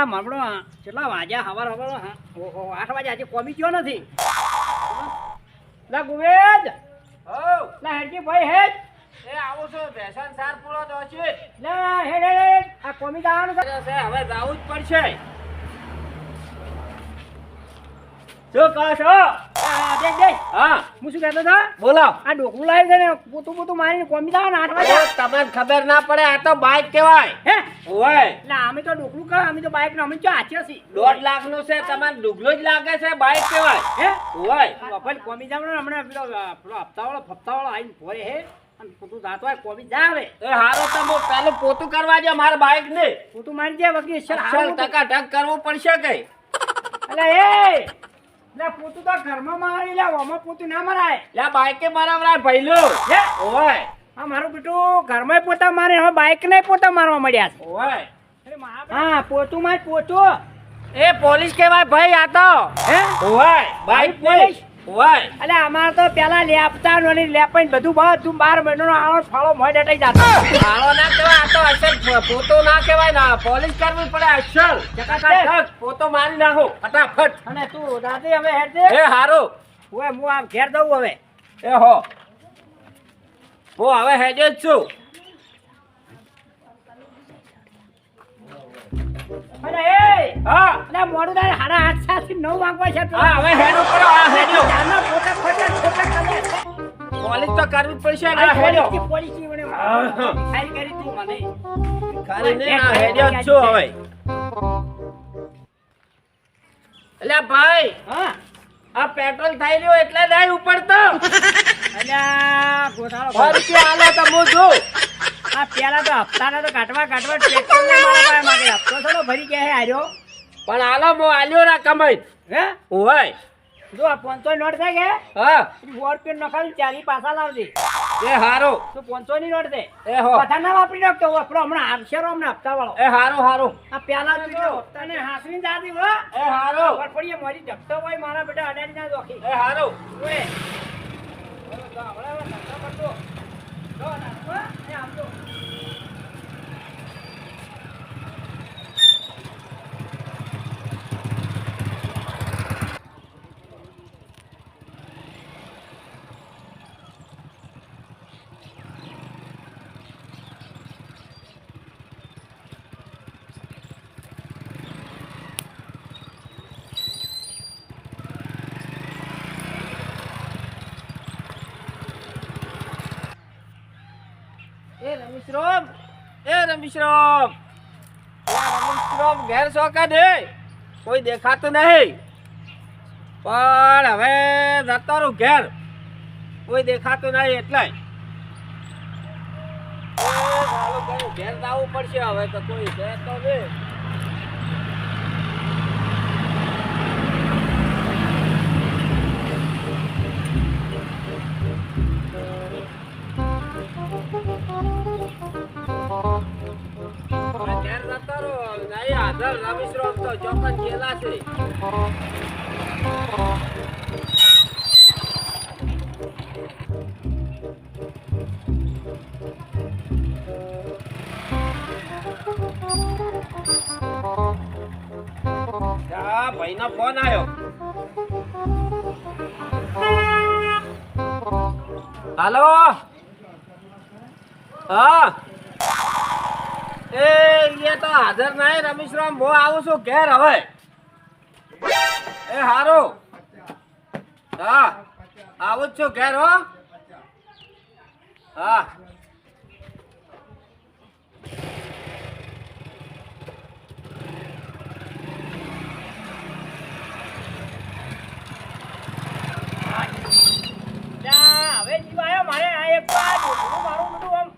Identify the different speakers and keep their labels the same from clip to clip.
Speaker 1: મામડો કેટલા વાગ્યા હવાર ઓહો 8 વાગ્યા આજે કોમી ગયો નથી લા ગુવેદ લા હેડજી ભાઈ હેડ
Speaker 2: એ આવો છો ભેસન સાર પૂરો તો છે
Speaker 1: લા હેડ આ કોમી જવાનું છે
Speaker 2: હવે જાવું જ પડશે
Speaker 1: જો કહો છો દેખ
Speaker 2: હા
Speaker 1: હું શું કહેતો હતો
Speaker 2: બોલો
Speaker 1: આ ડોકલું લાવી છે ને પોતું મારીને કોમી જવાનું 8 વાગ્યા
Speaker 2: તમને ખબર ના પડે આ તો બાઈક કહેવાય
Speaker 1: હે
Speaker 2: ઓય
Speaker 1: ના અમે તો ડોકલું કહો અમે તો બાઈક નો અમે તો આચ્યો છી
Speaker 2: 1.5 લાખ નું છે તમને ડુગલો જ લાગે છે બાઈક કહેવાય
Speaker 1: હે
Speaker 2: ઓય
Speaker 1: વફલ કોમી જવાનું હમણાં પેલો હપ્તાવાળો આવીને ભોરે હે અને પોતું જાતો હોય કોમી જાવે
Speaker 2: એ હારો તો હું પેલું પોતું કરવા જો મારા બાઈક ને
Speaker 1: પોતું મારી દે વગી
Speaker 2: અસલ ટકા કરવું પડશે કઈ
Speaker 1: અલે એ લે પોતું તો ઘરમાં મારી લે ઓમાં પોતું ના મરાય
Speaker 2: લે બાઈકે બરાબર ભઈલું
Speaker 1: હે
Speaker 2: ઓય
Speaker 1: આ મારું બેટું ઘરમાં પોતા મારે હવે બાઈક ને પોતા મારવા મળ્યા છે
Speaker 2: ઓય
Speaker 1: હા પોતું માર પોતું
Speaker 2: એ પોલીસ કહેવાય ભાઈ આ તો
Speaker 1: હે
Speaker 2: ઓય બાઈક પોલીસ ઓય
Speaker 1: અલે અમાર તો પેલા લેપતા નોની લેપાઈ બધું 12 મહિનાનો આળો ફાળો મોય ડટાઈ જાતો
Speaker 2: હાલો ના કહેવાય આ તો અસલ પોતો ના કહેવાય ના પોલીસ કરવી પડે અસલ ટકા પોતો મારી નાખો ફટાફટ
Speaker 1: અને તું દાદી હવે હેડ દે
Speaker 2: એ હારો
Speaker 1: ઓય હું આમ ઘેર દઉં હવે
Speaker 2: એ હો હું હવે હેજો જ છું
Speaker 1: અલે એ
Speaker 2: હા
Speaker 1: અલે મોડું થાય 8:30 થી 9 વાગવા છે
Speaker 2: હા હવે હેડો પડો આ હેડો
Speaker 1: જાનો પોતા ખોટા કરે
Speaker 2: પોલીસ તો કરવી પડશે ને હેડો
Speaker 1: પોલીસ મને ખાઈ કરી તું મને
Speaker 2: ખાલી ને આ હેડો જ છું હવે અલ્યા ભાઈ
Speaker 1: હા
Speaker 2: આ પેટ્રોલ થઈ રહ્યો એટલે નહીં ઉપડતો
Speaker 1: અલ્યા ગોઠાળો
Speaker 2: ફરતી આલે તો હું જોઉં
Speaker 1: આ પેલા તો હપ્તાના તો કાટવા ટ્રેક્ટર ને મારા પાસે માંગે હપ્તો થોડો ભરી ગયા હે આર્યો
Speaker 2: પણ આલો મો આલ્યો રા કમાઈ
Speaker 1: હે
Speaker 2: ઓય
Speaker 1: જો આ 500 નોટ છે કે
Speaker 2: હા
Speaker 1: 4 રૂપિયા નખાવી 40 પાછા લાવજે
Speaker 2: એ હારો
Speaker 1: તો 500 ની નોટ છે
Speaker 2: એ હો
Speaker 1: બધા ના વાપરી નાખતો આપણો હમણાં આવશે રો હમણાં હપ્તા વાળો
Speaker 2: એ હારો હારો
Speaker 1: આ પેલા તો હપ્તાને હાસવીને જાતી હો
Speaker 2: એ હારો
Speaker 1: ફટફડીએ મારી ધક્તો હોય મારા બેટા અડાડી ના જોખી
Speaker 2: એ હારો
Speaker 1: ઓએ તો હવે ધક્કા પડતો જો ના એ આમ તો
Speaker 2: રમેશરામ ઘેર શોકા દે કોઈ દેખાતું નહીં પણ હવે જતો રહું ઘેર કોઈ દેખાતું નહીં એટલે ઘેર જવું પડશે હવે તો કોઈ છે તો નહીં રમેશરામ તો ચોકન ગયેલા છે ભાઈ નો ફોન આવ્યો હાલો હા એ તો હાજર નહીં રમેશરામ હું આવું છું ઘેર હવે એ હારો હા આવું જ છું ઘેર હો હા
Speaker 1: હવે જીવાયો મારે આ એક મારું બધું આમ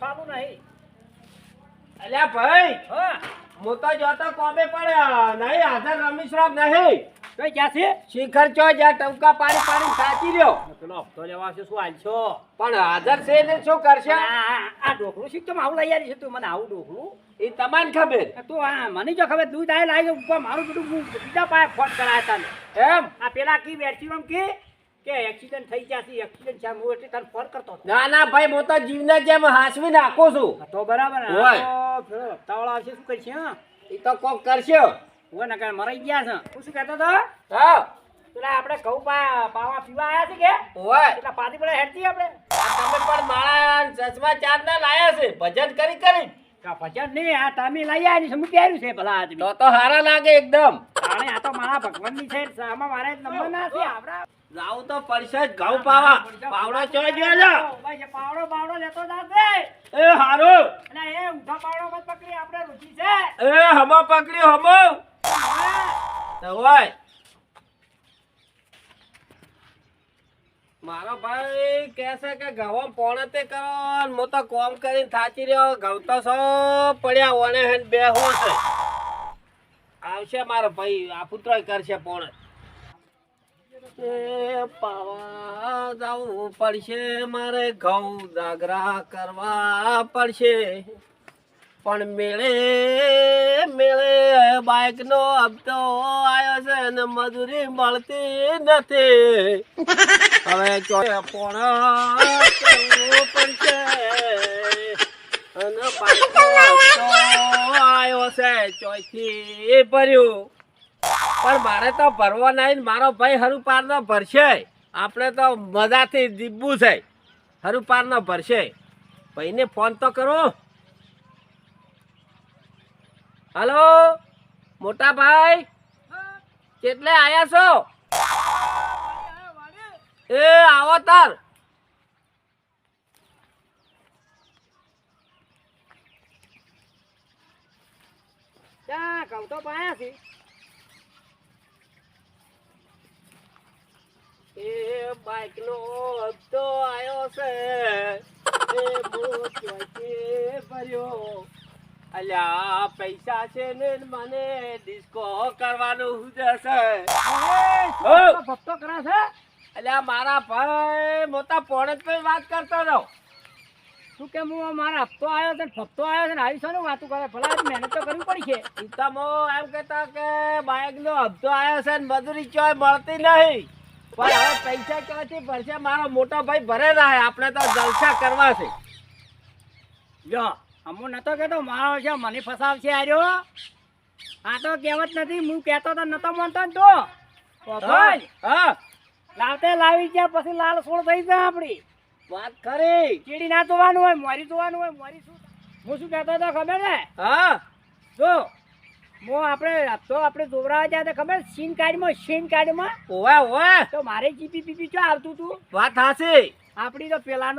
Speaker 1: સારું નહીં
Speaker 2: અલ્યા ભાઈ
Speaker 1: હા
Speaker 2: હું તો જોતો કોમે પડ્યા નહીં હાજર રમેશરામ નહીં
Speaker 1: કઈ ક્યાં છે
Speaker 2: શિખર ચો જ્યાં ટંકા પાડી પાડી સાચી રહ્યો
Speaker 1: પેલો હપ્તો લેવા છે શું હાલ છો
Speaker 2: પણ હાજર છે ને શું કરશે
Speaker 1: આ ડોકલું શીખ તો આવું લઈ આવી છે તું મને આવું ડોકલું
Speaker 2: એ તમને ખબર
Speaker 1: તું આ મને જો ખબર દૂધ આય લાવી ઉપર મારું બધું હું બીજા પાસે ફોન કરાયા તને
Speaker 2: એમ
Speaker 1: આ પેલા કી બેઠી એમ કે એક્સિડન્ટ થઈ ગયા છે એક્સિડન્ટ છે હું એટલે તને ફોન કરતો હતો
Speaker 2: ના ના ભાઈ હું તો જીવને જેમ હાસવી નાખું છું
Speaker 1: તો બરાબર
Speaker 2: હોય.
Speaker 1: પેલો હપ્તાવાળો આવશે શું કરશે હા
Speaker 2: ઈ તો કોક કરશે.
Speaker 1: હું નકર મરાઈ ગયા છે. હું શું કહેતો હતો?
Speaker 2: હા
Speaker 1: પેલા આપણે ઘઉં પાવા પીવા આયા છે કે?
Speaker 2: ઓય
Speaker 1: એટલા પાતી પડે હેડતી આપણે.
Speaker 2: આ તમે પણ માળા ચશ્મા ચાર ના લાયા છે ભજન કરી કરી.
Speaker 1: કા ભજન નહીં, આ તમે લઈ આયા ની સમું પહેર્યું છે ભલા આદમી.
Speaker 2: તો હારા લાગે એકદમ.
Speaker 1: તાણે આ તો મારા ભગવાનની છે, આમાં મારે નંબર ના છે આપડા.
Speaker 2: જાવ તો પડશે જ ઘઉં પાવા. પાવડો ચોય ગયો છે.
Speaker 1: ભાઈ પાવડો લેતો જાશે.
Speaker 2: એ હારું.
Speaker 1: અને એ ઊંધા પાવડો મત પકડી, આપણે રુચિ છે.
Speaker 2: એ હમો પકડ્યો હમો. ઓય મારો ભાઈ કહે છે કે ઘઉં પોણે તે કરો ને હું તો કોમ કરીને થાચી રહ્યો. ઘઉં તો સો પડ્યા ઓને હેન બેહો છે. આવશે મારો ભાઈ આ પુત્ર કરશે પોણે. એ પાવા જવું પડશે મારે, ઘઉં જાગરા કરવા પડશે. પણ મેળે મેળે બાઈક નો હપ્તો આવ્યો છે ને મજૂરી મળતી નથી. હવે ચોય પોણા કરવું પડશે અને બાઈક નો હપ્તો આવ્યો છે ચોયથી ભર્યું. પણ મારે તો ભરવો નહીં. મારો ભાઈ હરુપાર નો ભરશે. આપણે તો મજાથી જીવવું છે. હરુપાર નો ભરશે. ભાઈને ફોન તો કરો. હલો મોટા ભાઈ, કેટલે આયા છો? એ આવો તાર.
Speaker 1: ત્યાં ઘઉં તો પાયા છે.
Speaker 2: એ બાઈક નો હપ્તો આવ્યો છે એ મોટી ભર્યો. અલ્યા પૈસા છે ને મને ડિસ્કો કરવાનું જશે.
Speaker 1: ભક્તો કરે છે.
Speaker 2: અલ્યા મારા ભાઈ મોટા પોણે જ વાત કરતો રહો.
Speaker 1: શું કે હું મારા હપ્તો આવ્યો છે, ફપ્તો આવ્યો છે ને આવી શાનું વાતું કરે? ભલા મહેનત તો કરવી પડશે.
Speaker 2: ઈતામો એમ કહેતા કે બાઈક નો હપ્તો આવ્યો છે ને મજૂરી ચોય મળતી નહીં. પણ હવે પૈસા ક્યાંથી ભરશે? મારો મોટો ભાઈ ભરે રહે. આપણે તો જલસા કરવા છે.
Speaker 1: જો હું નતો કેતો મારો છે મને ફસાવશે આર્યો. આ તો કહેવત નથી, હું કહેતો તો નતો માનતો ને તો. ભાઈ
Speaker 2: હા
Speaker 1: લાવતે લાવી ગયા પછી લાલ સોળ થઈ જાય આપડી.
Speaker 2: વાત કરી.
Speaker 1: ચીડી ના જોવાનું હોય, મોરી જોવાનું હોય. મોરી શું હું શું કહેતો હતો ખબર ને?
Speaker 2: હા
Speaker 1: જો હું આપણે જોવરાવા ગયા ખબર સીન કાર્ડમાં
Speaker 2: ઓવે ઓવે
Speaker 1: તો મારે જીપી પીપી ચો આવતું તું.
Speaker 2: વાત હાચી.
Speaker 1: આપડી તો પેલા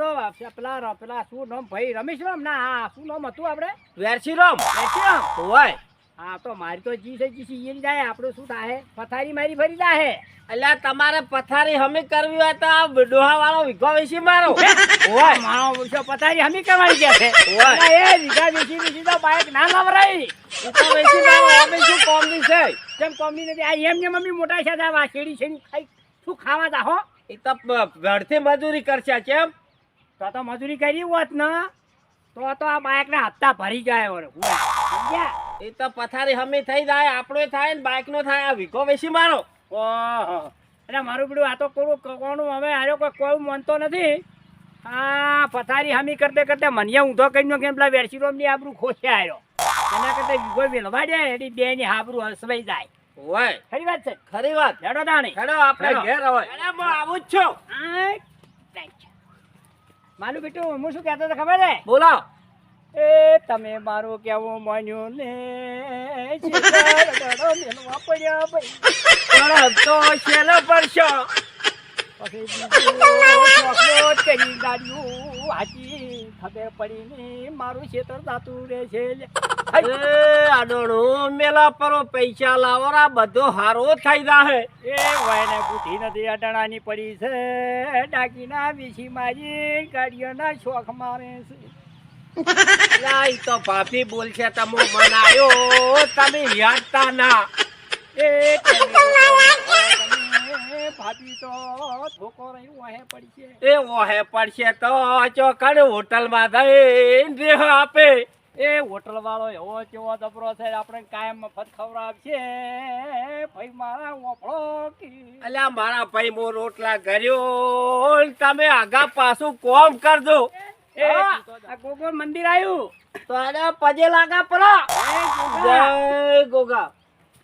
Speaker 1: શું નામ ભાઈ રમેશ રામ ના હા શું નામ હતું આપણે?
Speaker 2: વેરસીરામ.
Speaker 1: વેરસીરામ.
Speaker 2: ઓય
Speaker 1: હા તો મારી તો જી છે જી એ જાય. આપણું શું થાય? પથારી મારી ફરી જાય.
Speaker 2: અલ્યા તમારે પથારી હમી કરવી હોય તો આ ડોહા વાળો વિઘો વેચી મારો.
Speaker 1: ઓય મારો વિષય પથારી હમી કરવાની ગયા છે. ઓય એ વિઘા વેચી તો બાઈક ના લવરાઈ.
Speaker 2: વિઘો વેચી મારો. અમે શું કોમની છે?
Speaker 1: કેમ કોમની નથી? આ એમને મમ્મી મોટા છે આ શેડી શેડી ખાઈ શું ખાવા જા હો?
Speaker 2: એ તો ઘરથી મજૂરી કરશે. કેમ
Speaker 1: તો મજૂરી કરી હોત ને તો આ બાઈક ના હપ્તા ભરી જાય.
Speaker 2: એ તો પથારી હમી થઈ જાય. આપણો થાય ને બાઈક નો થાય. આ વિઘો વેચી મારો.
Speaker 1: ઓહો એટલે મારું બધું આ તો કોનું હવે આર્યો કોઈ માનતો નથી. આ પથારી હમી કરતે મને ઊંધો કરીને કેમ પેલા વેરસીરોમની આબરૂ ખોશે આવ્યો. એના કરતા વિગો વેલવા દે એની બે ની આબરૂ હસવાઈ જાય.
Speaker 2: ઓય
Speaker 1: ખરી વાત છે.
Speaker 2: ખરી વાત.
Speaker 1: હેડો દાણી
Speaker 2: હેડો આપણે ઘેર હોય. અરે હું આવું જ છું.
Speaker 1: માલું બેટું હું શું કહેતો હતો ખબર છે?
Speaker 2: બોલો.
Speaker 1: એ તમે મારું કેવું માન્યું ને
Speaker 2: તો શેનો પડશો.
Speaker 1: કરી ગાડીઓ હાચી ખબર પડી ને મારું ખેતર જાતું રહે છે.
Speaker 2: આડોણું મેલા પરો પૈસા લાવરા બધો હારો થઈ જાહે.
Speaker 1: એ વાયને બુદ્ધિ નથી અડાણાની પડી છે. ડાકીના વિસી મારી ગાડીઓના શોખ મારે છે.
Speaker 2: તો ભાભી બોલશે તમે મનાયો તમે યાદતા ના.
Speaker 1: એ ભાભી તો ધોકો રહી ઓહે પડી છે.
Speaker 2: એ ઓહે પડશે તો ચોકડ હોટલમાં જઈને રેહ આપે.
Speaker 1: એ હોટલ વાળો એવો કેવો દબરો છે આપણે કાયમ મફત ખવડાવશે. ભાઈ મારા ઓફળો
Speaker 2: અલ્યા મારા ભાઈ મો રોટલા કર્યો તમે આગા પાછું કોમ કરજો.
Speaker 1: એ એ આ ગોગો મંદિર આવ્યું.
Speaker 2: તો આને પજે લાગા પરો. જય ગોગા.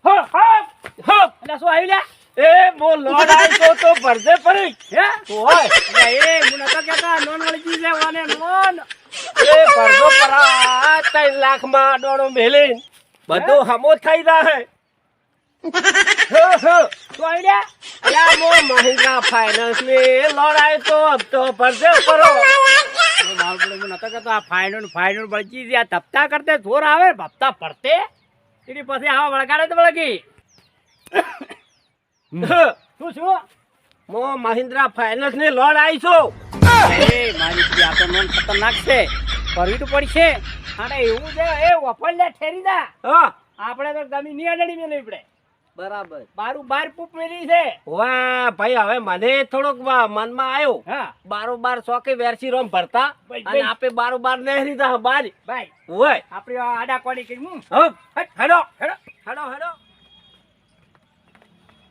Speaker 1: હો હો હો એટલે શું આવ્યું લે?
Speaker 2: એ મો લોડ આઈ તો ભરજે પડી.
Speaker 1: હે
Speaker 2: ઓય
Speaker 1: એટલે એ હું નતો કહેતા લોન વાળી ચીજ છે વાને લોન.
Speaker 2: એ ભરજો પરા 3 લાખ માં ડોળો મેલીન બધું હમો થઈ જાહે. હો હો
Speaker 1: શું આવ્યું લે?
Speaker 2: અલ્યા મો મહિન્દ્રા ફાઇનાન્સ ની લોડ આઈ તો હપ્તો ભરજે પરો.
Speaker 1: મારું પેલું હું નતો કહેતો આ ફાઇનલ બળચી છે. આ ધપતા કરતે જોર આવે ભપતા પડતે એની પછી આવા વળગાડે તો વળગી. શું શું?
Speaker 2: મો મહિન્દ્રા ફાઇનાન્સ ની લોડ આઈ છો.
Speaker 1: એ મારી આ તો નોન ખતરનાક છે. કરવી તો પડશે. અને એવું છે એ વફળ લે ઠેરી દા.
Speaker 2: હા
Speaker 1: આપણે તો ગમી નહીં અડડી મેલી આપણે
Speaker 2: બરાબર.
Speaker 1: બારું બાર પૂપ મેલી છે.
Speaker 2: વાહ ભાઈ હવે મને થોડોક મનમાં આવ્યો.
Speaker 1: હા
Speaker 2: બારોબાર શોકે વેરસી રોમ ભરતા
Speaker 1: ભાઈ,
Speaker 2: અને
Speaker 1: ભાઈ.
Speaker 2: આપે બારોબાર નહેરી દા બાર
Speaker 1: ભાઈ
Speaker 2: ઓય
Speaker 1: આપણી આ આડા કોડી કરી હું
Speaker 2: હપ
Speaker 1: હેડો હેડો
Speaker 2: હેડો હેડો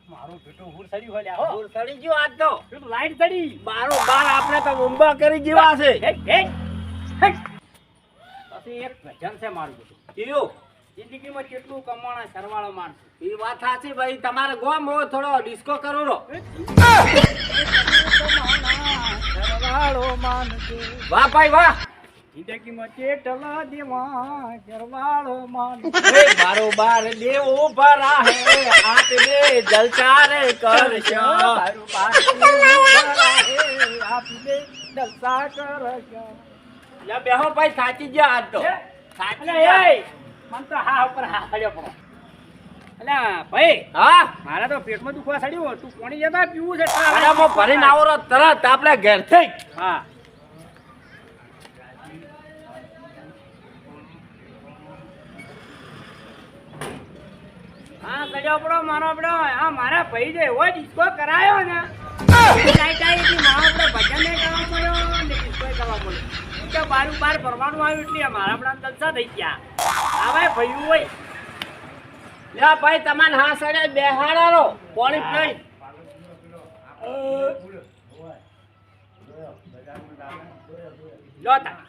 Speaker 1: મારું બેટું હુર સડી હોય હો.
Speaker 2: દૂર સડી ગયો આજ તો
Speaker 1: પેલું લાઈટ સડી.
Speaker 2: બારોબાર આપણે તો મુંબા કરી જેવા છે.
Speaker 1: હેડ હેડ હેડ. પછી એક ભજન છે મારું બેટું.
Speaker 2: ઈયો
Speaker 1: જિંદગીમાં કેટલું કમાણા સરવાળો માણસ.
Speaker 2: ઈ વાત સાચી ભાઈ તમારે ગોમ હો થોડો ડિસ્કો કરો રો.
Speaker 1: સરવાળો માનજો
Speaker 2: વાહ ભાઈ વાહ.
Speaker 1: જિંદગીમાં કેટલા દેવા સરવાળો માનજો.
Speaker 2: એ બારોબાર દેવ ભરા હે આપને જલસા રે કરશો.
Speaker 1: તારું પાછું ભરાહે, આપને જલસા કરજો.
Speaker 2: લે બેહો ભાઈ સાચી ગયા આજ તો સાચી
Speaker 1: અલે
Speaker 2: ગયા.
Speaker 1: એય, મન તો હા ઉપર હા સડ્યો પડો. અલ્યા ભાઈ
Speaker 2: હા
Speaker 1: મારા તો પેટમાં દુખવા સડ્યું. તું પાણી જતા પીવું છે?
Speaker 2: અરે મો ભરીને આવો રો તરત આપણે ઘેર થઈ.
Speaker 1: હા હા સડ્યો પડો મારો પડો. હા મારા ભાઈ જે એવો ડિસ્કો કરાયો ને ટાઈ ટાઈ મારો પડો ભજન નહીં કરવા પડ્યો ને ડિસ્કો કરવા પડ્યો. કે બારું બાર ભરવાનું આવ્યું એટલે મારા આપણા જલસા થઈ ગયા. હવે ભાઈ હોય
Speaker 2: લે ભાઈ તમારે હા સડે બેહાડા રો પાણી પી.
Speaker 1: લો તા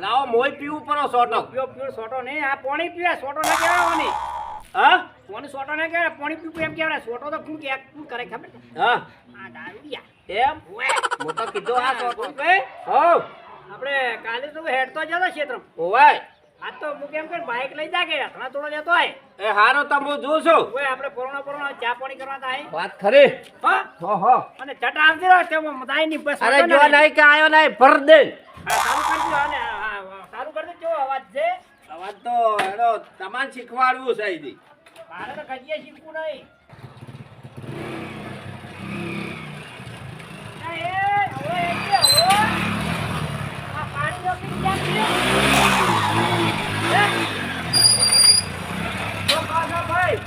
Speaker 2: લાવો મોય પીવું પડો સોટો.
Speaker 1: પીઓ પીઓ સોટો નહીં. આ પાણી પીવે સોટો ના કહેવાની.
Speaker 2: હા
Speaker 1: પાણી સોટો ના કહેવાય. પાણી પીવું એમ કહેવાય. સોટો તો શું કે શું કરે ખબર છે?
Speaker 2: હા
Speaker 1: આ દારૂડિયા.
Speaker 2: એમ હું તો કીધું આ સોટો.
Speaker 1: ભાઈ
Speaker 2: હો
Speaker 1: આપણે કાલે તો હેડતો જતો ક્ષેત્રમાં.
Speaker 2: ઓય
Speaker 1: આજ તો હું કેમ કે બાઇક લઈ જા કે રખણા થોડો જતો હોય.
Speaker 2: એ હારો તો હું જોઉં છું.
Speaker 1: ઓય આપણે પરોણા ચા પાણી કરવા થાય.
Speaker 2: વાત ખરી.
Speaker 1: હા
Speaker 2: હો હો
Speaker 1: અને ચટ આવતી રહો તેમાં મદાય ની બસ.
Speaker 2: અરે જો નહીં કે આયો નહીં ભર દે.
Speaker 1: ચાલુ કરી દો અને ચાલુ કરી દો. જો અવાજ છે
Speaker 2: અવાજ તો હેડો તમારે શીખવાડવું છે અહીંથી.
Speaker 1: મારે તો કજીએ શીખવું નહીં. ના, એ, હવે એ કે હવે આ પાણીનો પીપ ક્યાં છે? હે? જો પાછો ભાઈ.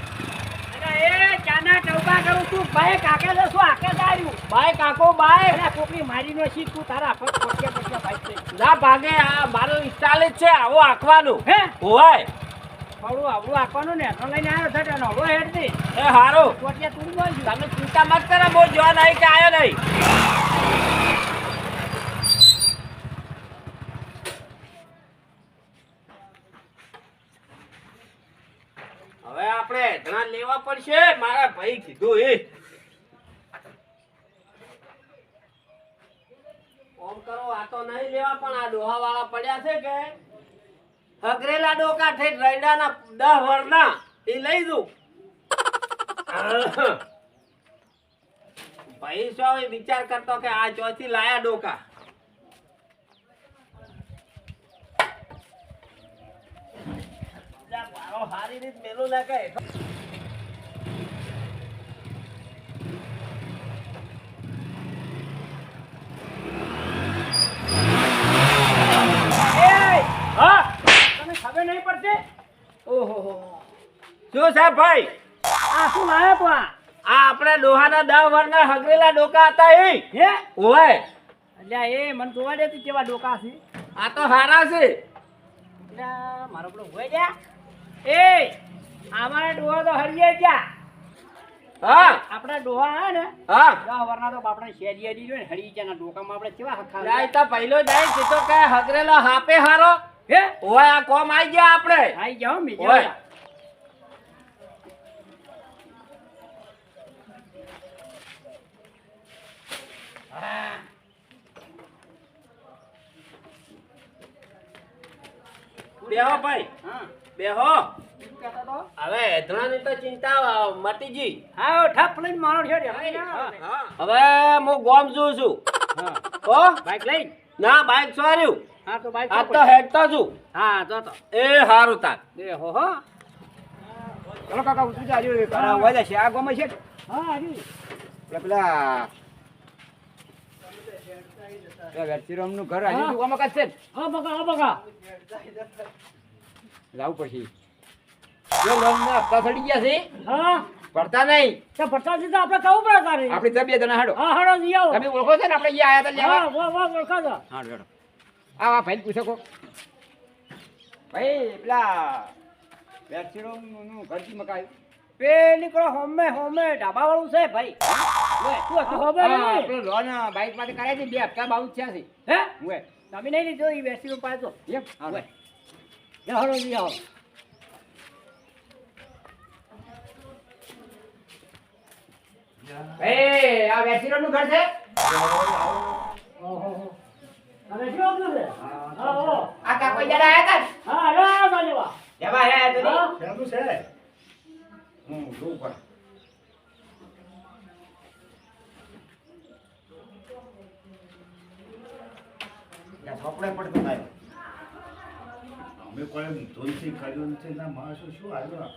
Speaker 1: અને એ ચાના ટવકા કરું તું ભાઈ કાકે છે શું આકે દાર્યું?
Speaker 2: બાય કાકો બાય.
Speaker 1: અરે કોકની મારીનો શીખ તું તારા ફટ ફટકે ભાઈ છે.
Speaker 2: ના ભાગે આ મારું સ્ટાઇલ જ છે આવો આખવાનું.
Speaker 1: હે?
Speaker 2: ઓય
Speaker 1: મારું આવડું આપવાનું ને તો લઈને આવ્યો છે ને હળવો હેડતી.
Speaker 2: એ હારો
Speaker 1: કોટિયા તું બોલ છું.
Speaker 2: તમે ચિંતા મત કરો બહુ જો નહીં કે આયો નહીં. હવે આપણે ધણા લેવા પડશે મારા ભાઈ કીધું એ. ઓમ કરો આ તો નહીં લેવા પણ આ ડોહા વાળા પડ્યા છે કે હગરેલા ડોકા ઠેઠ રૈડાના 10 વરના એ લઈ દઉં. ભાઈ શું હવે વિચાર કરતો કે આ ચોથી લાયા ડોકા. જા મારો હારી રીત મેલું ના કહે.
Speaker 1: એ
Speaker 2: હા
Speaker 1: તને ખબર નહીં પડતી?
Speaker 2: ઓહો શું છે ભાઈ?
Speaker 1: આ શું લાયો તું આ?
Speaker 2: આ આપણે ડોહાના 10 વરના હગરેલા ડોકા હતા એ.
Speaker 1: હે?
Speaker 2: ઓય
Speaker 1: અલ્યા એ મને જોવા દે તું કેવા ડોકા છે.
Speaker 2: આ તો હારા છે.
Speaker 1: અલ્યા મારો પેલો હોય જા. એ અમારા ડોહા તો હરિયે ગયા.
Speaker 2: હા
Speaker 1: આપણા ડોહા હે ને
Speaker 2: હા
Speaker 1: દા વરના તો બાપડા શેરી અડી જો ને હળી જાના ડોકામાં આપણે કેવા હખા
Speaker 2: જાય તો પહેલો જાય તે તો કે હગરેલો હાપે હારો
Speaker 1: હે
Speaker 2: ઓય આ કોમ આઈ ગયા આપણે
Speaker 1: આઈ જાઓ મી
Speaker 2: ઓય.
Speaker 1: જાઓ હા
Speaker 2: બેહો ભાઈ
Speaker 1: હા
Speaker 2: બેહો
Speaker 1: શું કહેતા તો
Speaker 2: હવે એધરાની તો ચિંતા મટી ગઈ
Speaker 1: હા ઠપ લઈને મારો છે હા
Speaker 2: હવે હું ગોમ જોઉં છું
Speaker 1: હા
Speaker 2: હો
Speaker 1: બાઈક લઈને
Speaker 2: ના બાઈક સોર્યું
Speaker 1: હા તો બાઈક
Speaker 2: આ તો હેડતો છું
Speaker 1: હા તો
Speaker 2: એ હારું તાર
Speaker 1: એ હો હો ચલો કાકા ઉતરી જાજો હા વાયદા છે આ ગમે છે હા આજી પેલા વેરચીરામ નું ઘર હજી તું આમાં છે હા બકા લાવ પછી જો લોન ના હપ્તા ચડી ગયા છે હા પડતા નહીં તો પડતા છે તો આપણે કહું પડે તારે આપણી તો બે જણા હાડો હા હાડો જી આવો તમે ઓળખો છો ને આપણે અહીંયા આયા હતા લેવા હા વાહ ઓળખા છો હાડો હાડો આ ભાઈ પૂછો કો ભાઈ પેલા વેરચીરામ નું ઘર કી મકાઈ પેલી પેલો હોમે ઢાબા વાળું છે ભાઈ લોન બાઈક માટે કરાય છે 2 હપ્તા બાઉ થયા છે હે ઓય તમે નહીં લીધો ઈ વેસ્ટી પાછો એમ ઓય જાહરો જી આવો એ આ વેસ્ટી નું ઘર છે ઓહો અરે શું હતું છે હા આ કા કોઈ જરા આયા હતા હા રા બાજુવા જવા હે તો નહીં શું છે જોઉં પણ
Speaker 3: ચોપડે પડતો થાય અમે કોઈ ધોઈથી કર્યું નથી ના માણસો શું આવ્યો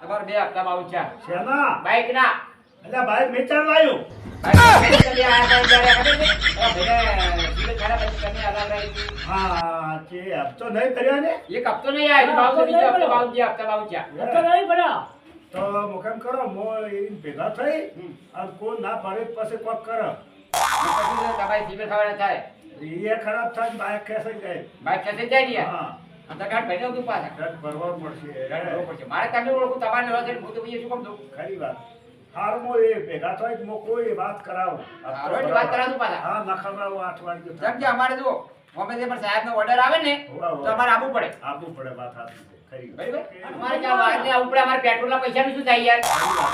Speaker 1: તમારે 2 હપ્તા બાઉ છે
Speaker 3: શેના
Speaker 1: બાઈક ના
Speaker 3: એટલે ભાઈ મેચાર લાયો હા કે હપ્તો નહીં કર્યો ને
Speaker 1: એક હપ્તો નહીં આવ્યો બાઉ બીજો હપ્તો બાઉ જે હપ્તા બાઉ છે હપ્તો નહીં પડ્યો
Speaker 3: તો મુકેમ કરો મો એ ભેગા થઈ અને કોઈ ના પડે તો પછી કોક કરો
Speaker 1: પછી તમારી સિવિલ ખબર થાય
Speaker 3: એ ખરાબ થાય ને બાઈક ખેંચાઈ જાય
Speaker 1: બાઈક ખેંચાઈ જાય ને
Speaker 3: હા
Speaker 1: આધાર કાર્ડ ભરી દઉં પાછા
Speaker 3: દંડ ભરવા મળશે
Speaker 1: મારે તમને ઓળખું તમારે રોજ હું તો બીજું શું કામ દઉં
Speaker 3: ખરી વાત હારું મો એ ભેગા થાય મો કોઈ વાત કરાવું
Speaker 1: રોજ વાત કરાવું પાછા
Speaker 3: હા ના ખવડાવું 8 વાગે
Speaker 1: જેમ કે અમારે જો અમે જે પણ સાહેબનો ઓર્ડર આવે ને તો અમારે આવવું પડે
Speaker 3: આપવું પડે વાત સાચી છે ખરી વાત.
Speaker 1: બરાબર અમારે ક્યાં વાજને આવવું પડે અમારે પેટ્રોલના પૈસાનું શું થાય યાર
Speaker 3: ખરી વાત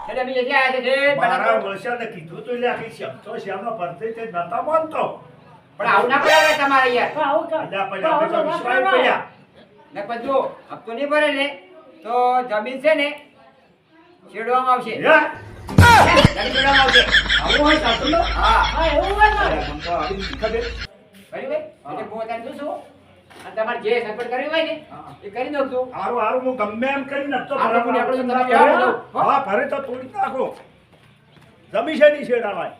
Speaker 3: છે.
Speaker 1: એટલે અમે જગ્યા આવ્યા છે
Speaker 3: મારા વર્ષાને કીધું તો એટલે આખી શબ્દો શ્યામનો પરથી તે નતા માનતો
Speaker 1: પણ આવું ના પડે તમારે યાર
Speaker 3: અલ્યા પછી આપણે તો વિશ્વાસ પડ્યા
Speaker 1: ને પછી જો હપ્તો નહીં ભરે ને તો જમીન છે ને છેડવામાં આવશે
Speaker 3: હે?
Speaker 1: જમીન છેડવામાં આવશે
Speaker 3: આવું હોય સાચું ને?
Speaker 1: હા એવું હોય ને
Speaker 3: અરે, મને તો આવી નથી ખબર.
Speaker 1: બરાબર એટલે હું અત્યારે શું છું અને તમારે જે સપોર્ટ કરવી હોય ને એ કરી દઉં છું
Speaker 3: હારું હારું હું ગમે એમ કરીને હપ્તો
Speaker 1: આપણે
Speaker 3: ભરવા
Speaker 1: આપણે
Speaker 3: માંગુ.
Speaker 1: તમે વ્યવહાર કરો.
Speaker 3: હા ભરે તો તોડી નાખો જમી છે ની છેડાવાય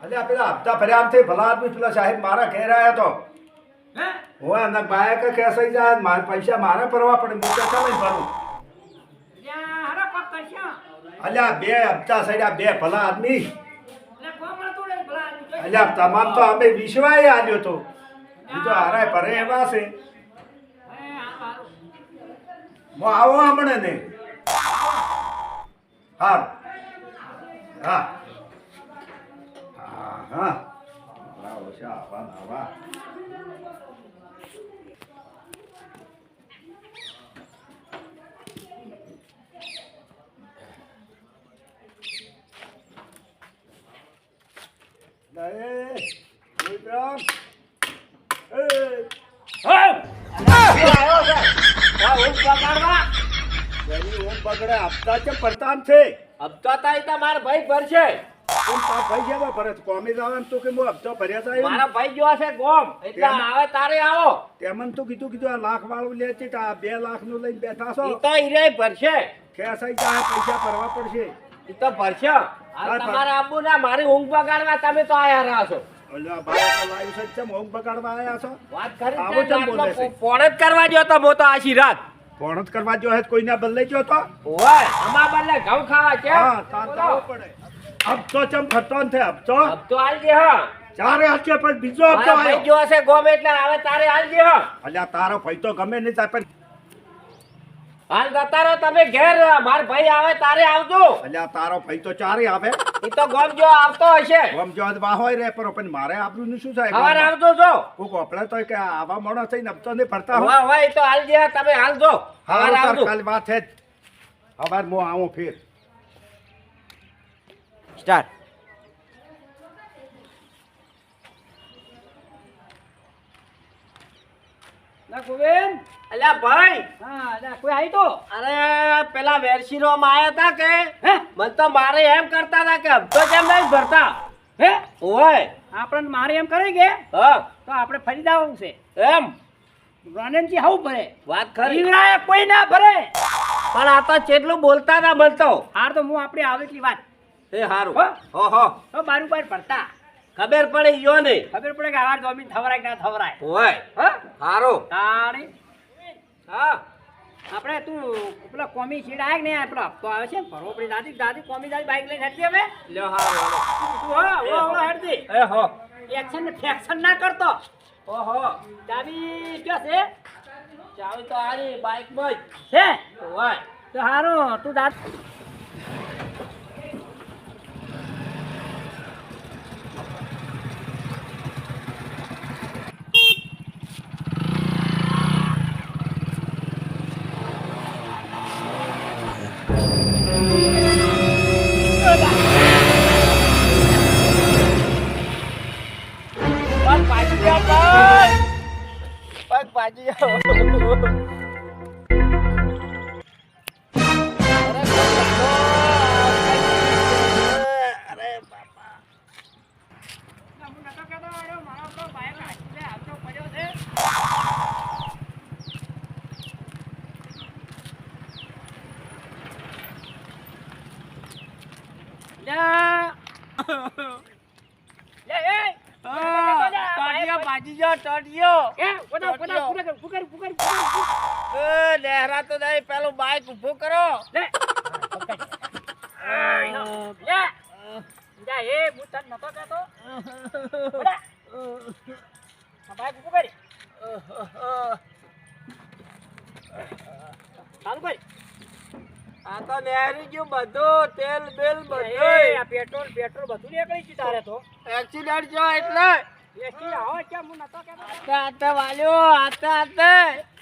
Speaker 3: અલ્યા પેલા હપ્તા ભર્યા આમથી ભલા આદમી પેલા સાહેબ મારા ઘેર આવ્યા તો
Speaker 1: હે
Speaker 3: હું એમના બાયક ખેસાઈ જાય મારા પૈસા મારે ભરવા પડે હું પૈસા લઈને ભરું
Speaker 1: યા હરા પક કરશા
Speaker 3: અલ્યા 2 હપ્તા સડ્યા 2 ભલા આદમી
Speaker 1: એટલે કોમળ તો રે ભલા આદમી.
Speaker 3: અલ્યા તમામ તો અમે વિશ્વાય આલ્યો તો બીજો હારાય ભરે એવા છે
Speaker 1: હે આ મારું
Speaker 3: હું આવો હમણાં ને હા હા હા હા આવો છે આવા આવા હપ્તા છે પડતા છે
Speaker 2: હપ્તા તાઈ તા મારા ભાઈ ભરશે
Speaker 3: ભાઈ જેવા ભરે કોમી આવે તો કે હું હપ્તો ભર્યા હતા
Speaker 2: મારા ભાઈ જોવા છે ગોમ એટલે
Speaker 3: તેમ.
Speaker 2: આવે તારે આવો
Speaker 3: તેમને તો કીધું આ લાખ વાળું લે છે તો આ 2 લાખ નું લઈને બેઠા છો
Speaker 2: ઈ તો ઈરે ભરશે
Speaker 3: ખેસાઈ જાય પૈસા ભરવા પડશે
Speaker 2: ઈ તો ભરશે હાલ તમારે આબુ ના મારી ઊંઘ બગાડવા તમે તો આયા રહ્યા છો
Speaker 3: ઓલા ભાઈ તો લાઈવ છે ચમ ઊંઘ બગાડવા આયા છો
Speaker 2: વાત કરી
Speaker 3: આવો
Speaker 2: છે
Speaker 3: ચમ બોલે છે?
Speaker 2: ફોન જ કરવા જો તો મોતો આશી રાત
Speaker 3: ફોન જ કરવા જો હે કોઈના બદલે જો તો
Speaker 2: ઓય અમાર બદલે ઘઉં ખાવા કેમ
Speaker 3: હા તાર તો આવું પડે હપ્તો ચમ ફરતો ને હપ્તો
Speaker 2: હપ્તો આલજે હા
Speaker 3: ચારે હપ્તે પર બીજો હપ્તો
Speaker 2: મારા ભાઈ
Speaker 3: આવ્યો
Speaker 2: જોવા છે ગોમ એટલે આવે તારે આલજે હા
Speaker 3: અલ્યા તારો ભાઈ તો ગમે નહીં તાર પર
Speaker 2: હાલ જતા રહો તમે ઘેર, માર ભાઈ આવે તારે આવજો.
Speaker 3: અલ્યા તારો ભાઈ તો ચારે આવે
Speaker 2: ઈ તો ગોમ જો આવતો હશે.
Speaker 3: ગમ જો વાહોય રે પણ મારે આબરૂનું શું થાય
Speaker 2: સવારે આવજો જો.
Speaker 3: કોક આપણે તો કે આવા માણસ થઈને અબતો નહીં ફરતા હોય.
Speaker 2: વાહ વાહ, ઈ તો હાલ જે તમે હાલ જો. સવારે
Speaker 3: હારું
Speaker 2: આવજો.
Speaker 3: તાર કાલ વાત છે જ. હવાર મો આવું ફેર
Speaker 1: સ્ટાર્ટ. ના ગોવિંદ.
Speaker 2: અલ્યા ભાઈ,
Speaker 1: હા ના કોઈ આવી તો.
Speaker 2: અરે પેલા વેરશીરો માં આયા તા કે
Speaker 1: હે
Speaker 2: મને તો મારે એમ કરતા હતા કે હપ્તો કેમ નહીં ભરતા.
Speaker 1: હે
Speaker 2: ઓય
Speaker 1: આપણને મારે એમ કરે કે
Speaker 2: હા
Speaker 1: તો આપણે ફરી જવાનું છે.
Speaker 2: એમ
Speaker 1: રોનનજી હાવ ભરે,
Speaker 2: વાત ખરી.
Speaker 1: ઈવરાએ કોઈ ના ભરે.
Speaker 2: પણ આ તો જેટલું બોલતા હતા બનતો.
Speaker 1: હાર તો હું આપણી આવેલી વાત
Speaker 2: એ હારું.
Speaker 1: હો?
Speaker 2: ઓહો,
Speaker 1: તો બારું બાર ભરતા
Speaker 2: ખબર પડી યો ને.
Speaker 1: ખબર પડે કે આવાર જમીન થવરાય કે ના થવરાય.
Speaker 2: ઓય
Speaker 1: હા
Speaker 2: હારું.
Speaker 1: તાણી
Speaker 2: હા
Speaker 1: આપણે તું પેલા કોમી છીડાય કે નહીં, પેલો હપ્તો આવે છે ને ભરવો પડી. દાદી દાદી કોમી દાદી બાઈક લઈને હેઠી હવે
Speaker 2: લ્યો હારું.
Speaker 1: તું હો ઓળો હેઠી
Speaker 2: એ હો.
Speaker 1: એક્શન ને ફેક્શન ના કરતો.
Speaker 2: ઓહો,
Speaker 1: દાદી ક્યાં છે?
Speaker 2: ચાવી તો આરી બાઈક માં જ.
Speaker 1: છે
Speaker 2: ઓય
Speaker 1: તો હારું તું દાદ
Speaker 2: પગ પાછી જાઓ, પગ પાછી જાઓ. અરે બાપા. ટોટિયો પાછી જાઓ, ટોટિયો. એ લહેરા તો નહીં, પેલું બાઈક ઊભું કરો. આ તો લહેરી ગયું બધું, તેલ બેલ બધું.
Speaker 1: પેટ્રોલ પેટ્રોલ બધું નીકળી ગયું તારે તો.
Speaker 2: એક્સિડન્ટ જો એટલે
Speaker 1: એસી આવો કેમ હું નતો કહેતો?
Speaker 2: આતે વાલ્યો, આતે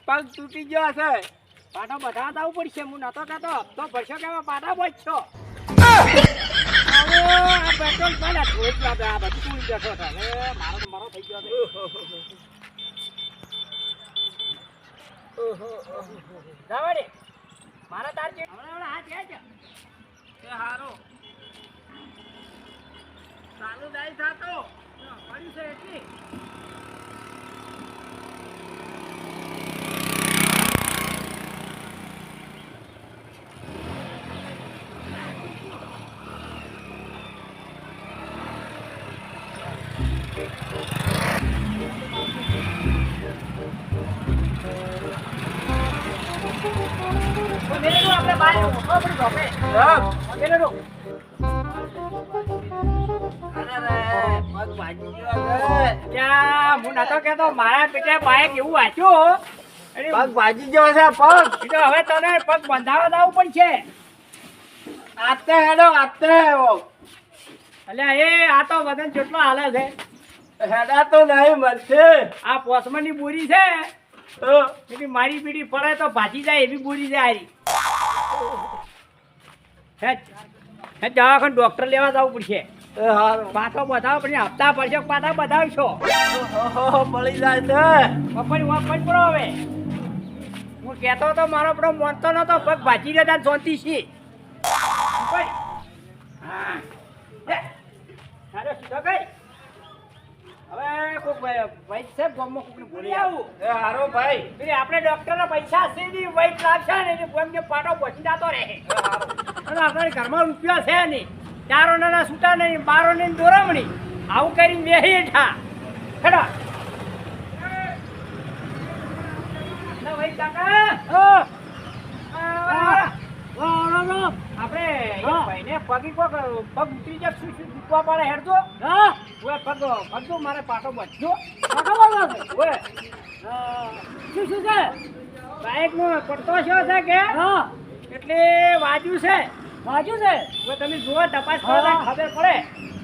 Speaker 2: પગ તૂટી ગયો છે.
Speaker 1: પાટા બધા આવવું પડશે. હું નતો કહેતો તો ભરશો કે પાટા બચશો. આ પેટ્રોલ પાડા ધોઈ જ આ બધું તૂટી જશો. હવે મારો તો મારો થઈ ગયો છે. જાવાડે મારા તાર છે. હમણાં હાથ જાય છે.
Speaker 2: એ હારો ચાલુ જાય થાતો
Speaker 1: પડ્યું છે એટલી. આપણે બાય આપણી ગોપે મેલે રો.
Speaker 2: પગ ભાજી ગયો છે.
Speaker 1: ત્યાં હું નતો કહેતો મારા પેટે બાઈક એવું વાંચ્યું.
Speaker 2: પગ ભાજી ગયો છે પગ.
Speaker 1: એ તો હવે તને પગ બંધાવા જવું પડશે.
Speaker 2: આતે હેડો આતે
Speaker 1: અલ્યા એ આ તો વજન કેટલો હાલે છે.
Speaker 2: હેડા તો નહીં મળશે.
Speaker 1: આ પોસમની બોરી છે એની મારી પીડી પડે તો ભાજી જાય એવી બોરી છે હારી. હે દવાખાને ડોક્ટર લેવા જવું પડશે.
Speaker 2: એ હારો
Speaker 1: પાછો બતાવો પછી હપ્તા પડશે પાછા બતાવશો.
Speaker 2: મળી જાય છે.
Speaker 1: પપ્પાની વાત પણ પડો હવે. હું કહેતો તો મારો પડો મોનતો નતો પગ ભાજી રહ્યા શાંતિ છે. હા લે સારો સીધો કઈ. હવે કોક ભાઈ છે ગામમાં કોકને બોલી આવું.
Speaker 2: એ હારો ભાઈ.
Speaker 1: એટલે આપણે ડોક્ટરના પૈસા છે ની વૈટ લાગશે ને એટલે ગોમને પાટો પહોંચી જતો રહે. અને આપણે ઘરમાં રૂપિયા છે નહીં. ચારો નાના છૂટા નહીં, બારો નહીં દોરમણી. આવું કરીને બેહી હેઠા ખેડા ના ભાઈ કાકા. આપણે ભાઈને પગી કોક પગ ઉતરી જાય શું શું દુખવા પડે હેડજો. પગ મારે પાટો બચજો. શું શું છે? બાઈક નો પડતો છો છે કે
Speaker 4: હા
Speaker 1: એટલે વાજ્યું છે.
Speaker 4: બાજુ છે
Speaker 1: હવે તમે જુઓ તપાસ કરો તો
Speaker 4: હા.
Speaker 1: ખબર પડે.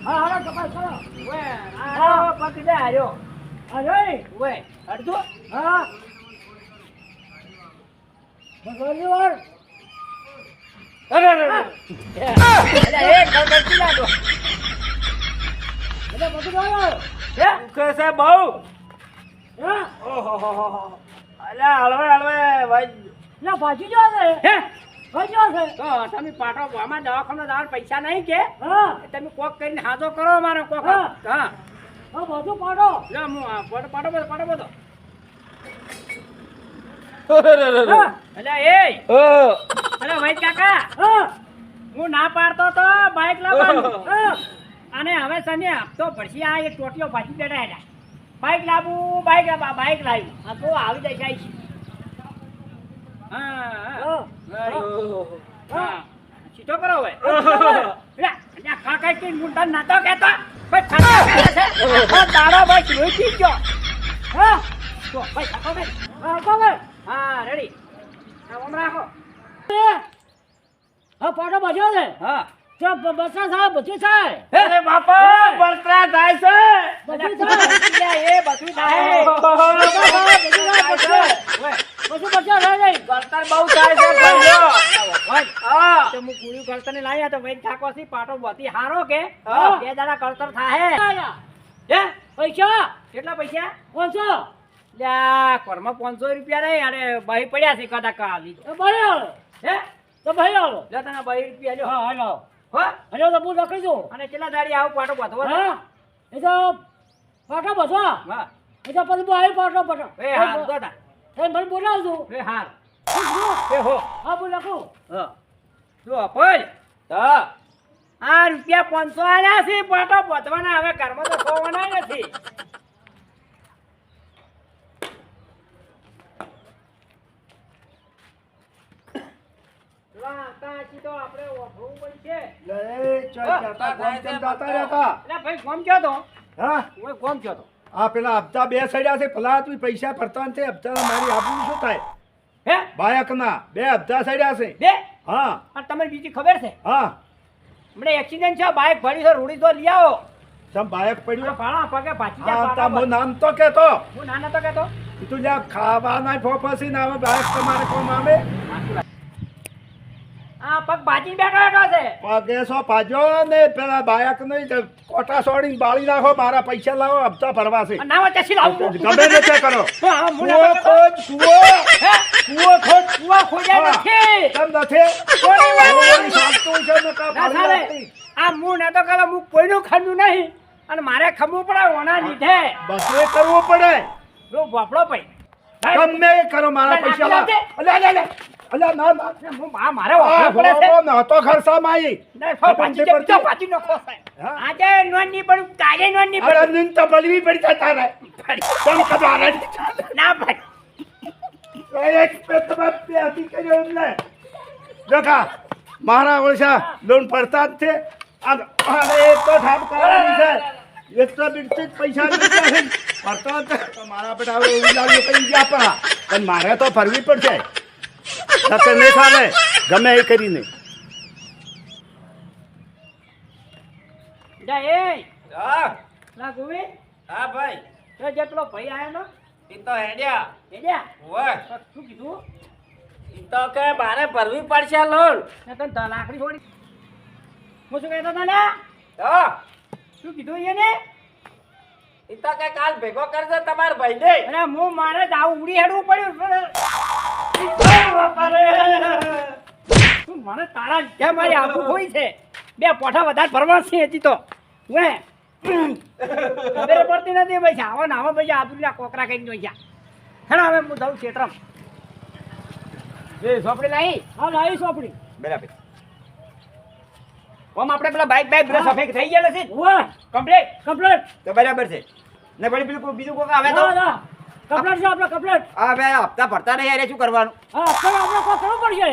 Speaker 4: હા હાલો તપાસ કરો
Speaker 1: ઓવે, આ
Speaker 4: હા.
Speaker 1: પગ દે આર્યો.
Speaker 4: અરે
Speaker 1: ઓવે, અડધો.
Speaker 4: હા ભગવાનની વાર
Speaker 1: અરે, અરે, અરે. અલા, એ ગળગળતી લાગો.
Speaker 4: એટલે બધું આવ્યો
Speaker 1: હે?
Speaker 2: દુખે છે બહુ.
Speaker 4: હા
Speaker 2: ઓહોહોહો. અલ્યા હળવે હળવે ભાઈ.
Speaker 4: ના ભાજી જો છે
Speaker 1: હે?
Speaker 4: ભાજી જો છે
Speaker 1: તો તમે પાટો આમાં દવાખાના જવાના પૈસા નહીં કે
Speaker 4: હા
Speaker 1: તમે કોક કરીને હાજો કરો મારો કોક.
Speaker 4: હા.
Speaker 1: હા
Speaker 4: હા બધું પાડો
Speaker 1: લે હું આ પાટો બધો.
Speaker 4: હા
Speaker 1: અલા એ અલા ભાઈ કાકા
Speaker 4: હા
Speaker 1: હું ના પાડતો તો બાઈક લાવવાનું.
Speaker 4: હા
Speaker 1: અને હવે સને હપ્તો ભરસી આ એક ટોટીઓ ભાજી બેઠા બાઈક લાવું બાઈક લાવ્યું આ તો આવી જાય છે. હા હા હા સીધો કરો હવે. લે, અલ્યા કાકા કઈ મુંડા નાતો કહેતો ભાઈ ખાતા કરે છે. આખો દાડો ભાઈ રોઈ પી ગયો.
Speaker 4: હા
Speaker 1: તો ભાઈ ખાતો કે
Speaker 4: હા ખબર
Speaker 1: હા રેડી આમ રાખો.
Speaker 4: હા પાડો બાજુ છે
Speaker 1: હા
Speaker 4: ત્યાં બસા થાય બધું થાય
Speaker 2: અરે બાપા બળતરા થાય છે.
Speaker 4: બધું થાય
Speaker 1: એ બધું થાય.
Speaker 4: બધું બચ્ચા થાય નહીં
Speaker 2: બળતર બહુ થાય છે ભાઈઓ. હા.
Speaker 1: તો હું પૂરી કળતર ને લાવ્યા તો વૈદ ઠાકોર થી પાટો બધી હારો કે
Speaker 2: હા.
Speaker 1: બે દાડા કળતર થાય. હે
Speaker 4: પૈસા
Speaker 1: કેટલા પૈસા?
Speaker 4: 500
Speaker 1: લ્યા ઘરમાં 500 રૂપિયા નહીં અને ભાઈ પડ્યા છે કદાચ કાલી.
Speaker 4: તો ભાઈ આવો
Speaker 1: હે
Speaker 4: તો ભાઈ આવો
Speaker 1: લે તને 2 રૂપિયા લ્યો.
Speaker 4: હા હાલો
Speaker 1: હો
Speaker 4: હાલો તો હું લખી દઉં
Speaker 1: અને કેટલા દાડી આવું પાટો બાંધવો છે?
Speaker 4: હા એ તો પાટો બધો
Speaker 1: હા
Speaker 4: એ તો પછી ભાઈ પાટો પાટો
Speaker 1: એ હાર દોડા
Speaker 4: એ મને બોલાવજો
Speaker 1: એ હાર
Speaker 4: હા
Speaker 1: એ હો
Speaker 4: હું લખું
Speaker 1: હા જો અપોલ
Speaker 2: હા.
Speaker 1: આ રૂપિયા 500 આલ્યા છે પાટો બાંધવાના હવે ઘરમાં તો ખોવાના નથી. વાતાજી તો આપણે ઓઢવું પડશે.
Speaker 3: લે ચાલ જાતા ગોમ કેમ જાતા રહેતા
Speaker 1: એટલે ભાઈ ગોમ ગયો તો
Speaker 3: હા
Speaker 1: ઓય ગોમ ગયો તો
Speaker 3: આ પેલા હપ્તા બે સડ્યા છે ભલા તું પૈસા ભરતા નથી હપ્તા મારી આપવું શું થાય
Speaker 1: હે
Speaker 3: બાયકના બે હપ્તા સડ્યા છે
Speaker 1: બે
Speaker 3: હા
Speaker 1: અને તમને બીજી ખબર છે
Speaker 3: હા
Speaker 1: હમણાં એક્સિડન્ટ છે બાઇક ભરી છે રૂડી તો લઈ આવો.
Speaker 3: તમ બાયક
Speaker 1: આ
Speaker 3: પડ્યું
Speaker 1: ભાડા પગે ભાજી
Speaker 3: હા
Speaker 1: જા
Speaker 3: તા
Speaker 1: પાટા
Speaker 3: મો નામ તો કેતો
Speaker 1: હું નાનો તો કહેતો
Speaker 3: તું જ્યાં ખાવાના ફોફસી ના આવે બાયક તમારે કોમ આવે
Speaker 1: આ પગ ભાજી બેઠો છે.
Speaker 3: પગેસો પાજો ને પેલા બાયક નહીં કોટા સોડી બાળી નાખો મારા પૈસા લાવો હપ્તા ભરવા છે
Speaker 1: અને ના હોય ચસી લાવું.
Speaker 3: ગમે તે તે કરો
Speaker 1: તો આ મુને
Speaker 3: કૂવો
Speaker 1: તો
Speaker 3: ખોદ કૂવો
Speaker 1: હે
Speaker 3: કૂવો ખોદ
Speaker 1: કુવા ખોજાય
Speaker 3: હા.
Speaker 1: નથી.
Speaker 3: કેમ નથી
Speaker 1: કોની વાત
Speaker 3: ઓલી શાંતું છે ને કા
Speaker 1: ના
Speaker 3: બાળી
Speaker 1: સાલે
Speaker 3: નાખતી.
Speaker 1: આ મું ને તો કહેલો હું કોઈનું ખાધું નહીં અને મારે ખમવું પડે ઓના લીધે
Speaker 3: બધું કરવું પડે
Speaker 1: રો બાપડો પઈ
Speaker 3: ગમે એ કરો મારા
Speaker 1: ના,
Speaker 3: પૈસા
Speaker 1: નાખી
Speaker 3: લાવો અલ્યા અલ્યા અલ્યા ના ના
Speaker 1: હું મારે વાપરવું પડે છે.
Speaker 3: નહોતો ખર્ચામાં આવી
Speaker 1: ના, ફો ભાજી જે બીજો ભાજી નખો સાહેબ.
Speaker 3: હા.
Speaker 1: આજે નોન ની પડું કાલે નોન ની
Speaker 3: અરે
Speaker 1: પડું
Speaker 3: નીંદ તો બળવી પડી છે તારે કેમ કદવારે
Speaker 1: ના ભાઈ
Speaker 3: એક પેટમાં પ્યાસી કર્યો એટલે દેખા મારા ઓળશા લોન પડતા જ છે અરે એક તો ઠાપ કરવાની છે એક તો બિલકુલ પૈસા નથી છે. પડતો જ છે. તો મારા બેટા હવે ઉલાળ્યો કરી ગયા પડા પણ મારે તો ફરવી પડશે નકર નહીં ચાલે ગમે એ કરીને
Speaker 1: જા એ
Speaker 2: હા.
Speaker 1: ના ગોવી
Speaker 2: હા ભાઈ.
Speaker 1: તો જેટલો ભાઈ આયો ને
Speaker 2: ઈ તો હેડ્યા.
Speaker 1: એજા
Speaker 2: ઓય.
Speaker 1: તો શું કીધું
Speaker 2: ઈ તો કે મારે ભરવી પડશે લોન.
Speaker 1: ને તને લાકડી છોડી હું શું કહેતો તને
Speaker 2: હા.
Speaker 1: શું કીધું એને
Speaker 2: ઈ તો કે કાલ ભેગો કરજો તમારા ભાઈને.
Speaker 1: અરે હું મારે જ આવું ઉડી હેડવું પડ્યું તું મને તારા લીધે મારી આબરૂ ખોઈ છે બે પોઠા વધારે ભરવા છે હજી તો વે ખબર પડતી નથી ભાઈ આવો ને આવો ભાઈ આબરૂના કોકરા કઈ જોઈ જા હેલો હવે હું જાઉં ક્ષેત્રમાં એ સોપડી લાવી
Speaker 4: હા લાવી સોપડી
Speaker 1: બરાબર ઓમ આપણે પેલા બાઈક બ્રેક સફેદ થઈ ગયા નથી
Speaker 4: વાહ
Speaker 1: કમ્પ્લીટ
Speaker 4: કમ્પ્લીટ
Speaker 1: તો બરાબર છે ને વળી પેલું બીજું કોક આવે તો
Speaker 4: ના કમ્પ્લીટ છે આપણે કમ્પ્લીટ
Speaker 1: હા બે હપ્તા ભરતા નહીં યાર શું કરવાનું
Speaker 4: હા અત્યારે આપણે કોઈ કરવું પડશે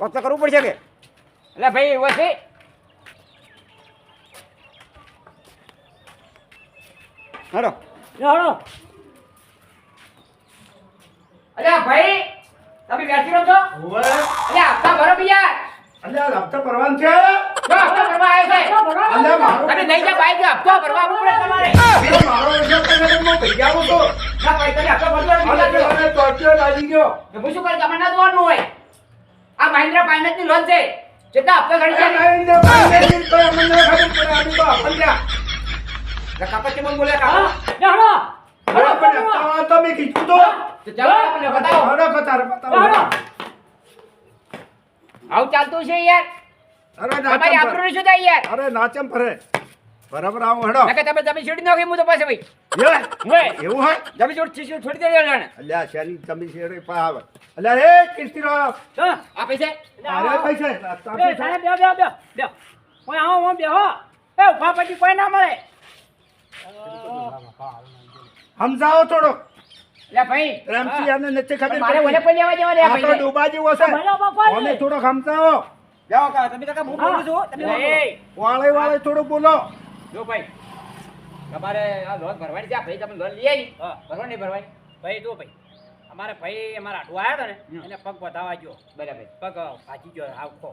Speaker 1: કોક તો કરવું પડશે કે એટલે ભાઈ એવો છે હાલો
Speaker 4: હાલો
Speaker 1: અલ્યા ભાઈ તમે બેસી રહો છો
Speaker 3: ઓવે
Speaker 1: અલ્યા હપ્તા ભરો ભૈયા
Speaker 3: અલ્યા હપ્તા ભરવાનું છે
Speaker 1: જો હપ્તા ભરવા આવ્યો છે
Speaker 3: અલ્યા મારો
Speaker 1: તમે નહીં જા બાઈક હપ્તો ભરવા આવવું પડે તમારે
Speaker 3: અલ્યા, મારો વિષય કરીને હું ભઈ જાઉં છું
Speaker 1: ના ભાઈ તમે હપ્તો ભરવા
Speaker 3: અલ્યા,
Speaker 1: આવવું
Speaker 3: મને ટોર્ચર લાગી ગયો
Speaker 1: હું શું કરું તમને ના જોવાનું હોય આ મહિન્દ્રા ફાઇનાન્સ ની લોન છે કેટલા હપ્તા ચડી
Speaker 3: અલ્યા,
Speaker 1: જાય
Speaker 3: નહીં ને, ભાઈ, નહીં તો અમને ખબર પડે, આની તો અપલ્યા.
Speaker 1: કાકા કેમ બોલે
Speaker 4: હા
Speaker 1: કાકા
Speaker 4: લે હડો
Speaker 3: અરે, પણ હપ્તા તો મેં કીધું તો.
Speaker 1: તો ચાલો આપણે બતાવો
Speaker 3: હડો, બતાવો, બતાવો.
Speaker 4: હડો
Speaker 1: આવું ચાલતું છે યાર
Speaker 3: અરે,
Speaker 1: તમારી
Speaker 3: નાચમ ફરે.
Speaker 1: આબરૂ શું થાય યાર
Speaker 3: અરે, નાચમ ફરે. બરાબર, આવું હેડો.
Speaker 1: નકે તમે જમી છોડી નાખી હું તો પાસે ભાઈ
Speaker 3: યે,
Speaker 1: ઓય
Speaker 3: એવું હોય
Speaker 1: જમી છોડી દેજો જાણે
Speaker 3: અલ્યા શેની તમે શેરે પા આવે અલ્યા એ કીર્તિરાવ
Speaker 4: હા
Speaker 1: આ પૈસે
Speaker 3: અરે પૈસા
Speaker 4: બે
Speaker 3: તાપી
Speaker 4: સાહેબ બે કોઈ આવો હું બેહો એ ઉભા પછી કોઈ ના મળે
Speaker 3: સમજાવો થોડો
Speaker 1: લે ભાઈ
Speaker 3: રામસી આને નથી ખબર
Speaker 1: મારે ઓલે
Speaker 3: પડતી.
Speaker 1: પણ લેવા જવા દે
Speaker 3: આ તો
Speaker 1: ભાઈ
Speaker 3: ડૂબા જેવો છે
Speaker 4: ભલે બાપા
Speaker 3: અમે થોડો સમજાવો
Speaker 1: જાઓ કા તમે તો હું બોલું છું તમે એ
Speaker 3: વાળે વાળે થોડું બોલો
Speaker 1: જો ભાઈ તમારે આ લોન ભરવાની છે આ ભાઈ તમે લોન લઈ આવી ભરવાની નહીં ભરવાની
Speaker 5: ભાઈ જો ભાઈ અમારે ભાઈ અમારા આટું આવ્યા હતા ને એને પગ બતાવવા ગયો
Speaker 1: બરાબર
Speaker 5: પગ ભાજી ગયો આખો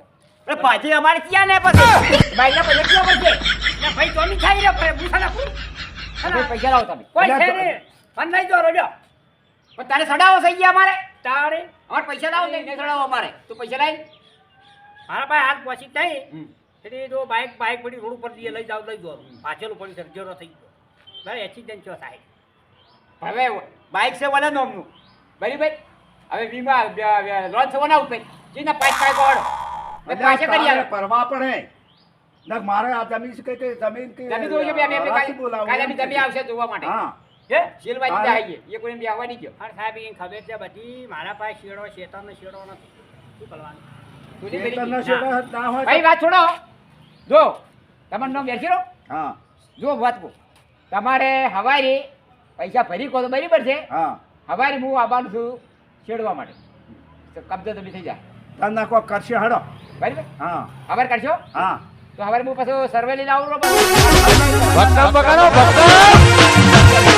Speaker 1: અરે પાછી અમારે ક્યાં ને પછી બાઈક ના પૈસા ક્યાં પડશે
Speaker 5: ને ભાઈ તો નહીં ખાઈ રહ્યા ભાઈ ભૂસા નાખું
Speaker 1: તમે પૈસા લાવો તમે
Speaker 5: કોઈ
Speaker 3: અલ્યા
Speaker 5: છે
Speaker 3: તો-
Speaker 5: નહીં ફન નહીં જો રોજો
Speaker 1: પણ તારે સડાવો થઈ ગયા અમારે
Speaker 5: તારે
Speaker 1: અમારે પૈસા લાવો નહીં સડાવો અમારે તું પૈસા લાવી
Speaker 5: મારા ભાઈ હાથ પહોંચી નહીં
Speaker 1: હમ.
Speaker 5: એટલે જો બાઈક પડી રોડ ઉપર લઈ જાવ લઈ જાવ પાછળનું પડી સર્જરો થઈ ગયો બરાબર એક્સિડન્ટ થયો સાહેબ
Speaker 1: હવે બાઈક છે વાલા નોમનું બરી ભાઈ હવે વીમા લોન છે વાના ઉપર જીના પાંચ પાંચ વાળો પાછા કરી
Speaker 3: તારે
Speaker 1: આવે
Speaker 3: પરવા પડે ના મારે આ જમીન કે જમીન કે
Speaker 1: જમી દો છે બે અમે
Speaker 3: રાખી બોલાવું.
Speaker 1: કાલે બી તમે આવશે જોવા માટે
Speaker 3: હા
Speaker 1: હે શીલવાજી
Speaker 3: હા.
Speaker 1: આવીએ એ કોઈને બી આવવા નહીં ગયો
Speaker 5: અને સાહેબ એને ખબર છે બધી મારા પાસે શેડો શેતાનો શેડો નથી શું કરવાનું
Speaker 1: તું નહીં
Speaker 3: ખેતરનો
Speaker 1: કરી
Speaker 3: શેડો ના હોય
Speaker 1: ભાઈ
Speaker 3: તો-
Speaker 1: વાત છોડો જો તમારું નામ બેસી રહો
Speaker 3: હા
Speaker 1: જો વાત કહું તમારે હવારે પૈસા ભરી કહો તો બરાબર છે
Speaker 3: હા
Speaker 1: હવારે હું આવવાનું છું છેડવા માટે તો કબજો તમે થઈ જાય
Speaker 3: તને કોઈ કરશે હડો
Speaker 1: બરાબર
Speaker 3: હા
Speaker 1: હવારે કરશો
Speaker 3: હા
Speaker 1: તો હવારે હું પાછું સર્વે લઈને આવું
Speaker 2: ભક્કમ પકડો ભક્કમ